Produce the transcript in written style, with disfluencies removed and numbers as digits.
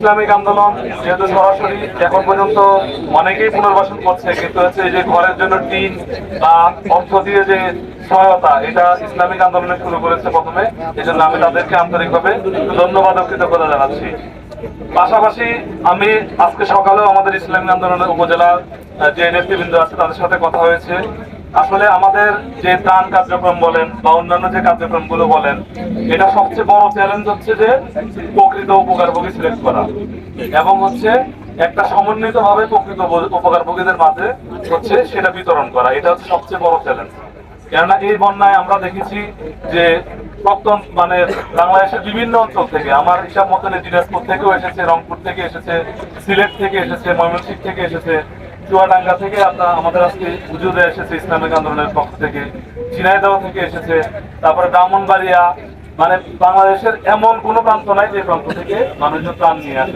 Islamic আন্দোলন যেহেতু সরাসরি এখন পর্যন্ত অনেকেই পুনর্বাসন করছে, কিন্তু হচ্ছে এই যে ঘরের জন্য টিন বা অর্থ দিয়ে যে সহায়তা, এটা ইসলামিক আন্দোলনে শুরু করেছে প্রথমে। এই জন্য আমি তাদেরকে আন্তরিকভাবে ধন্যবাদ ও কৃতজ্ঞতা জানাচ্ছি। পাশাপাশি আমি আজকে সকালেও আমাদের ইসলামিক আন্দোলনের উপজেলার যে নেতৃবৃন্দ আছে তাদের সাথে কথা হয়েছে। আসলে আমাদের যে ত্রাণ কার্যক্রম বলেন বা অন্যান্য যে কার্যক্রমগুলো বলেন, এটা সবচেয়ে বড় চ্যালেঞ্জ হচ্ছে যে প্রকৃত উপকারভোগী সিলেক্ট করা এবং হচ্ছে একটা সমন্বিত ভাবে প্রকৃত উপকারভোগীদের মাঝে হচ্ছে সেটা বিতরণ করা। এটা হচ্ছে সবচেয়ে বড় চ্যালেঞ্জ। কেননা এই বন্যায় আমরা দেখেছি যে প্রত্যন্ত মানে বাংলাদেশের বিভিন্ন অঞ্চল থেকে, আমার হিসাব মতন দিনাজপুর থেকেও এসেছে, রংপুর থেকে এসেছে, সিলেট থেকে এসেছে, ময়মনসিংহ থেকে এসেছে, চুয়াডাঙ্গা থেকে আমাদের আজকে হুজুরে এসেছে ইসলামিক আন্দোলনের পক্ষ থেকে, ঝিনাইদহ থেকে এসেছে, তারপরে ব্রাহ্মণবাড়িয়া, মানে বাংলাদেশের এমন কোনো প্রান্ত নাই যে প্রান্ত থেকে মানুষজন প্রাণ নিয়ে আসে।